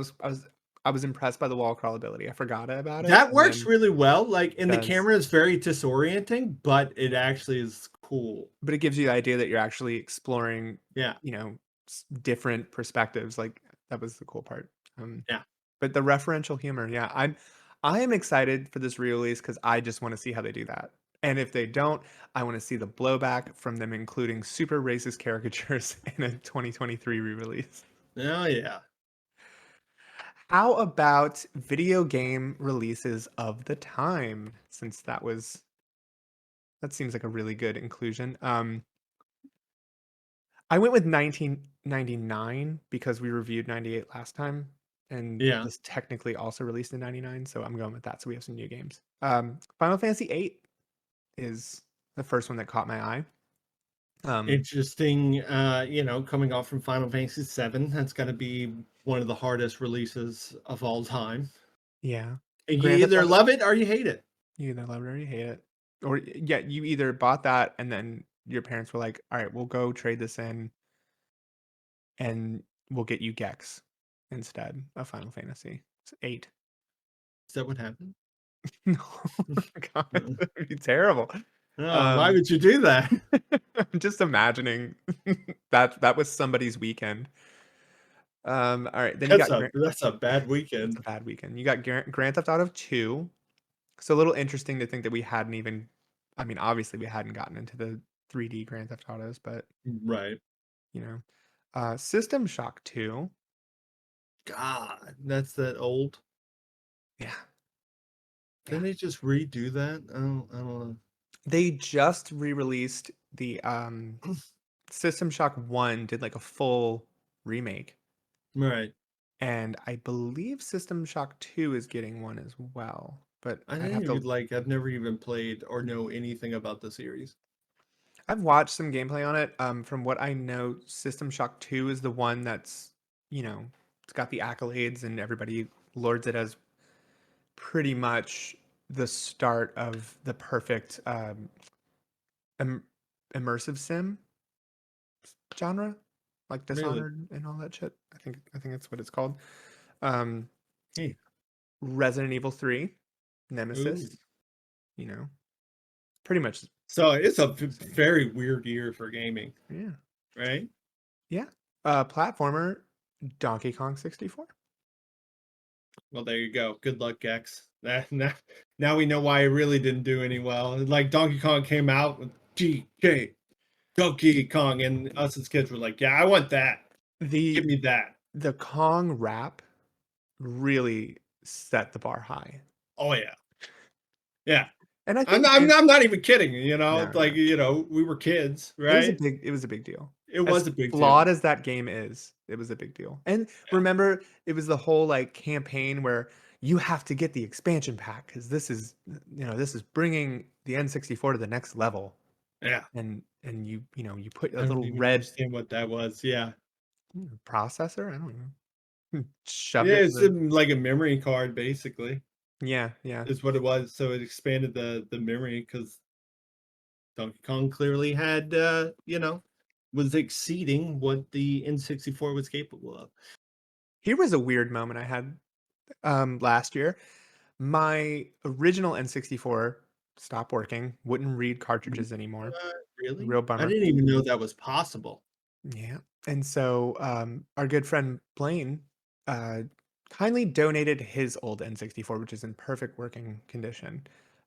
was impressed by the wall crawl ability. I forgot about it, That and works then really well. Like, it and the does. camera is very disorienting, but it actually is cool. But it gives you the idea that you're actually exploring, Yeah, you know, different perspectives. Like that was the cool part. Um, yeah. but the referential humor, yeah, I am excited for this re-release because I just want to see how they do that. And if they don't, I want to see the blowback from them including super racist caricatures in a 2023 re-release. Oh yeah. How about video game releases of the time? Since that seems like a really good inclusion. I went with 1999 because we reviewed 98 last time, and Yeah. this technically also released in 99, so I'm going with that. So we have some new games. Final Fantasy 8 is the first one that caught my eye. Um, Interesting. Coming off from Final Fantasy VII, that's got to be one of the hardest releases of all time. yeah. And you Grand Theft either Auto, love it or you hate it. you either love it or you hate it. Or yeah, you either bought that and then your parents were like, "All right, we'll go trade this in and we'll get you Gex instead of Final Fantasy 8." Is that what happened? No, God, Uh, that'd be terrible. Oh, why Um, would you do that? I'm just imagining that was somebody's weekend. All right, then you got That's a bad it's weekend. a bad weekend. You got Grand Theft Auto 2. So a little interesting to think that we hadn't even, I mean, obviously we hadn't gotten into the 3D Grand Theft Autos, but Right. you know, System Shock 2. God, that's that old. Yeah, Didn't yeah. they just redo that? I don't know. They just re-released the System Shock 1 did like a full remake. Right. And I believe System Shock 2 is getting one as well. But I I'd didn't have even to like. I've never even played or know anything about the series. I've watched some gameplay on it. From what I know, System Shock 2 is the one that's, it's got the accolades and everybody lords it as pretty much the start of the perfect im- immersive sim genre, like Really? Dishonored and all that shit. I think that's what it's called. Um, Hey. Resident Evil 3, Ooh. Nemesis, pretty much. So it's a the same. very weird year for gaming, Yeah. right? Yeah. Platformer, Donkey Kong 64. Well, there you go. Good luck, Gex. Now we know why it really didn't do any well. Like Donkey Kong came out with DK, Donkey Kong, and us as kids were like, "Yeah, I want that. Give The me that." the Kong rap really set the bar high. Oh yeah, yeah. And I I'm think not, I'm not even kidding. You know, no, like no. we were kids, It was a right? big deal. It As was a big flawed deal. as that game is, it was a big deal. And Yeah, remember, it was the whole like campaign where you have to get the expansion pack because this is bringing the N64 to the next level. yeah. And you put a I don't little even red understand what that was. Yeah, processor. I don't know. Shoved yeah. it in It's the like a memory card, basically, yeah. is what it was. So it expanded the memory because Donkey Kong clearly had, was exceeding what the N64 was capable of. Here was a weird moment I had last year. My original N64 stopped working, wouldn't read cartridges anymore. Really? Real I bummer. didn't even know that was possible. Yeah. And so our good friend Blaine uh, kindly donated his old N64, which is in perfect working condition.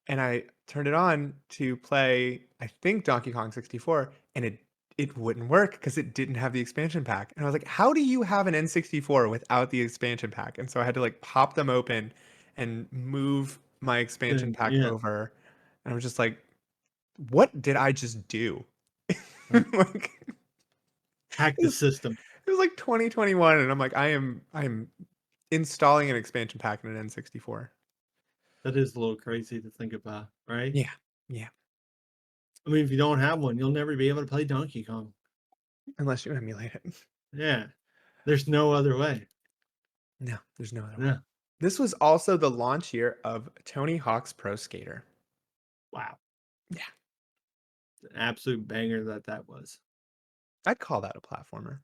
And I turned it on to play, I think, Donkey Kong 64, and it wouldn't work because it didn't have the expansion pack. And I was like, how do you have an N64 without the expansion pack? And so I had to like pop them open and move my expansion pack Yeah. over. And I was just like, what did I just do? Like Hack it the was, system. it was like 2021, and I'm like, I'm installing an expansion pack in an N64. That is a little crazy to think about, right? Yeah, yeah. I mean, if you don't have one, you'll never be able to play Donkey Kong. Unless you emulate it. Yeah. There's no other way. No, there's no other way. Yeah. This was also the launch year of Tony Hawk's Pro Skater. Wow. Yeah, An absolute banger that was. I'd call that a platformer.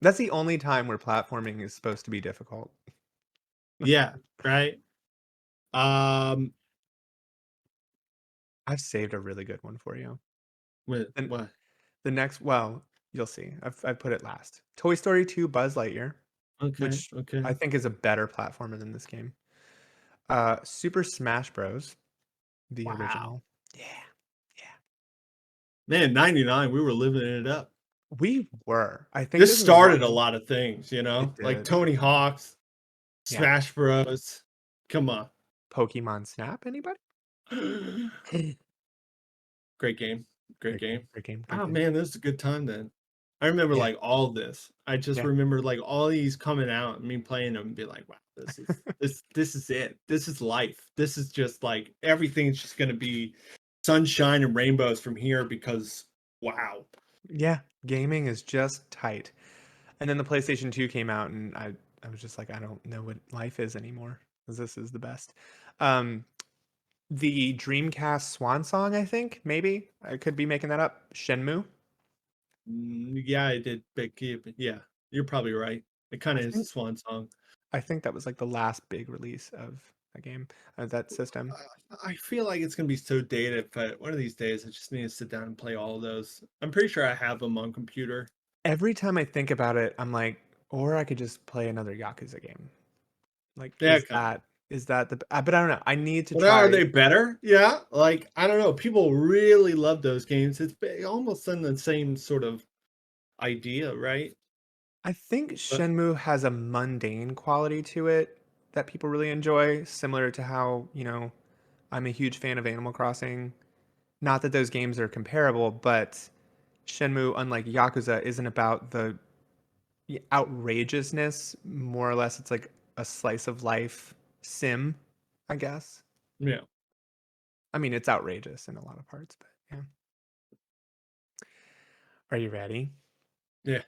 That's the only time where platforming is supposed to be difficult. Yeah, right? Um, I've saved a really good one for you. with And what? the next, well, you'll see. I've put it last. Toy Story 2 Buzz Lightyear, Okay, which okay. I think is a better platformer than this game. Super Smash Bros. The Wow. original. Yeah, yeah. Man, 99, we were living it up. We were. I think This this is the started a one. lot of things, It like did. Tony Hawk's, Yeah. Smash Bros. Come on. Pokemon Snap. Anybody? Great game. Great Great game. game. Great game. Great Oh game. man, this is a good time then. I remember Yeah. like all this. I just Yeah. remember like all these coming out and me playing them and be like, wow, this is it. This is life. This is just like everything's just gonna be sunshine and rainbows from here because wow. Yeah. Gaming is just tight. And then the PlayStation 2 came out, and I was just like, I don't know what life is anymore because this is the best. Um, the Dreamcast Swan Song, I think, maybe I could be making that up. Shenmue. Yeah, I did big yeah, you're probably right. It kind I of is a think swan song. I think that was like the last big release of that game, that system. I feel like it's gonna be so dated, but one of these days I just need to sit down and play all of those. I'm pretty sure I have them on computer. Every time I think about it, I'm like, or I could just play another Yakuza game. Like, Yeah, kind of. is that the? But I don't know. I need to Well, now are try. they better? Yeah, like I don't know. People really love those games. Almost in the same sort of idea, right? I think But Shenmue has a mundane quality to it that people really enjoy, similar to how, I'm a huge fan of Animal Crossing. Not that those games are comparable, but Shenmue, unlike Yakuza, isn't about the outrageousness. More or less, it's like a slice of life sim, I guess. yeah, I mean, it's outrageous in a lot of parts, but yeah. Are you ready? yeah,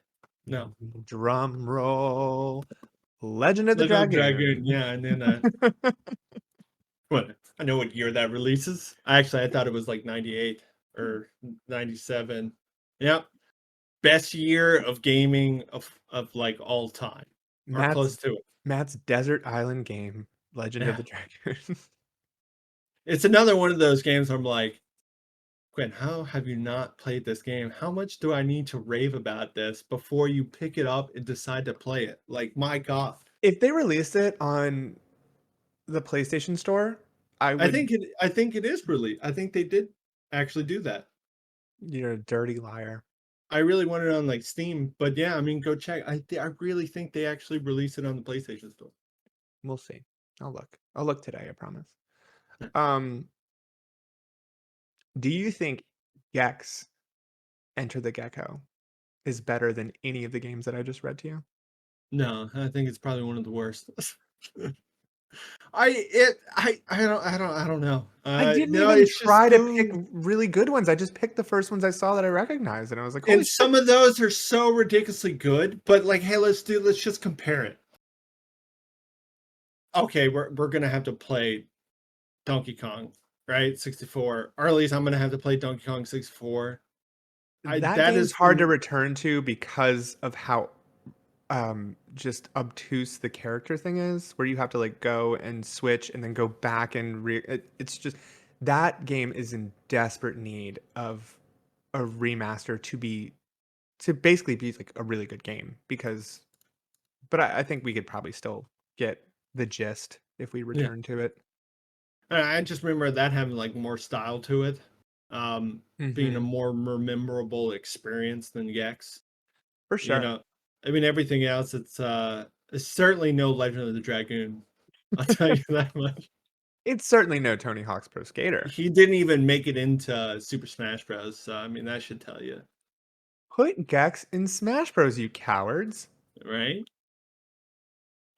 no. Drum roll. Legend of the Legend of the Dragoon. Dragoon. Yeah, I knew that. What? I know what year that releases. I thought it was like 98 or 97. Yep. Best year of gaming of like all time or Matt's close to it. Matt's desert island game, Legend of Yeah. the Dragoon. It's another one of those games where I'm like, Quinn, how have you not played this game? How much do I need to rave about this before you pick it up and decide to play it? Like, my God. If they released it on the PlayStation Store, I would. I think it is really. I think they did actually do that. You're a dirty liar. I really want it on like Steam, but yeah, I mean, go check. I really think they actually released it on the PlayStation Store. We'll see. I'll look. I'll look today, I promise. Yeah. Do you think Gex Enter the Gecko is better than any of the games that I just read to you? No, I think it's probably one of the worst. I don't know. I didn't No, even it's just try to pick so. really good ones. I just picked the first ones I saw that I recognized, and I was like, "Holy And shit!" some of those are so ridiculously good, but like, hey, let's just compare it. Okay, we're gonna have to play Donkey Kong, right? 64. Or at least I'm gonna have to play Donkey Kong 64. That That game's is hard to return to because of how just obtuse the character thing is, where you have to like go and switch and then go back and it's just that game is in desperate need of a remaster to basically be like a really good game because but I think we could probably still get the gist if we yeah. return to it. I just remember that having like more style to it, being a Hmm. more memorable experience than Gex. For You sure. know, I mean everything else. It's certainly no Legend of the Dragoon. I'll tell you that much. It's certainly no Tony Hawk's Pro Skater. He didn't even make it into Super Smash Bros. So I mean that should tell you, Put Gex in Smash Bros, you cowards. right?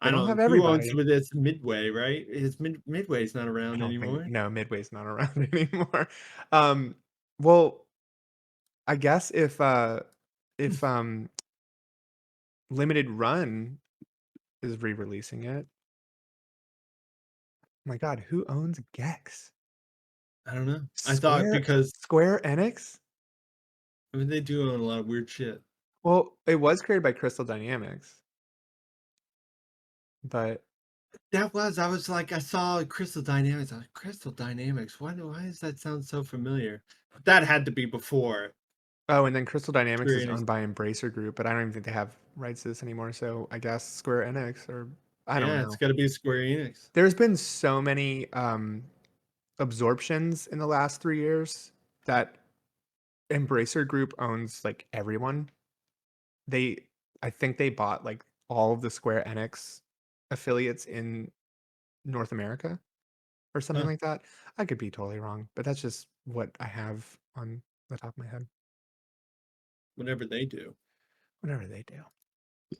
They I don't have don't. Who owns everybody. with this Midway, right? Midway's not I around don't think anymore. no, Midway's not around anymore. Um, well, I guess if Limited Run is re-releasing it. My God, who owns Gex? I don't know. I thought because Square Enix? I mean they do own a lot of weird shit. Well, it was created by Crystal Dynamics, but I was like, I saw Crystal Dynamics. I was like, Crystal Dynamics. Why does that sound so familiar? That had to be before oh, and then Crystal Dynamics Square is Enix. owned by Embracer Group, but I don't even think they have rights to this anymore. So I guess Square Enix or I don't Yeah, it's know. got to be Square Enix. There's been so many absorptions in the last 3 years that Embracer Group owns like everyone. They, I think they bought like all of the Square Enix affiliates in North America or something Huh, like that. I could be totally wrong, but that's just what I have on the top of my head. whatever they do. Whatever they do.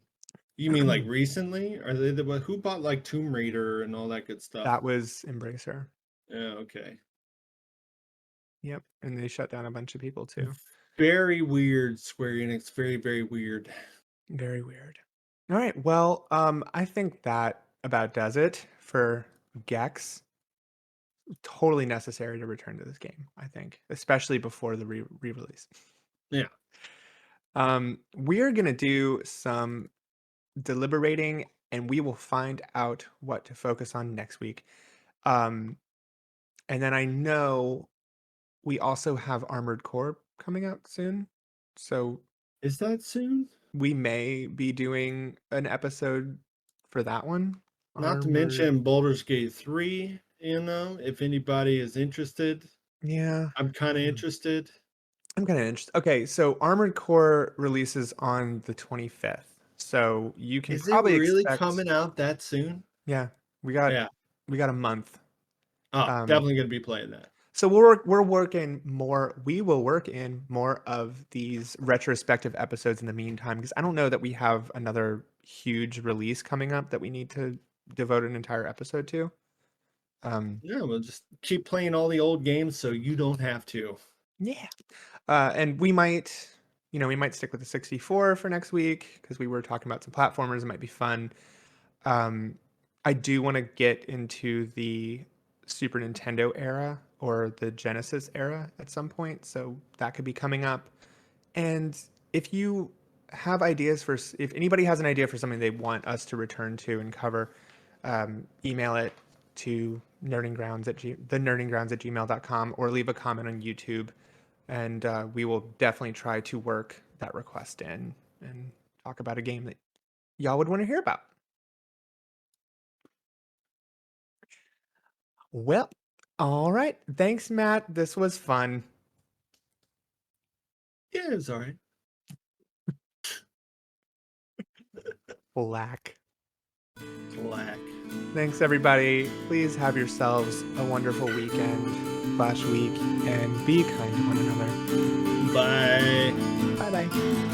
You mean like recently? Are they the one who bought like Tomb Raider and all that good stuff? That was Embracer. Yeah, okay. Yep, and they shut down a bunch of people too. Very weird, Square Enix. Very, very weird. Very weird. All right, well, I think that about does it for Gex. Totally necessary to return to this game, I think, especially before the re-release. Yeah. We are gonna do some deliberating, and we will find out what to focus on next week. And then I know we also have Armored Core coming out soon. So Is that soon? we may be doing an episode for that one. Not to Armored. mention Baldur's Gate 3, if anybody is interested. Yeah. I'm kind of interested. I'm kind of interested. Okay, so Armored Core releases on the 25th. So you can Is it probably really expect. coming out that soon? Yeah, we got Yeah. a month. Oh, definitely going to be playing that. So we're working more. We will work in more of these retrospective episodes in the meantime, because I don't know that we have another huge release coming up that we need to devote an entire episode to. Yeah, we'll just keep playing all the old games so you don't have to. Yeah. And we might stick with the 64 for next week because we were talking about some platformers. It might be fun. I do want to get into the Super Nintendo era or the Genesis era at some point, so that could be coming up. And if you have ideas if anybody has an idea for something they want us to return to and cover, email it to thenerdinggrounds@gmail.com or leave a comment on YouTube, and we will definitely try to work that request in and talk about a game that y'all would want to hear about. Well, all right. Thanks, Matt. This was fun. Yeah, it's all right. Black. Thanks, everybody. Please have yourselves a wonderful weekend/week and be kind to one another. Bye. Bye-bye.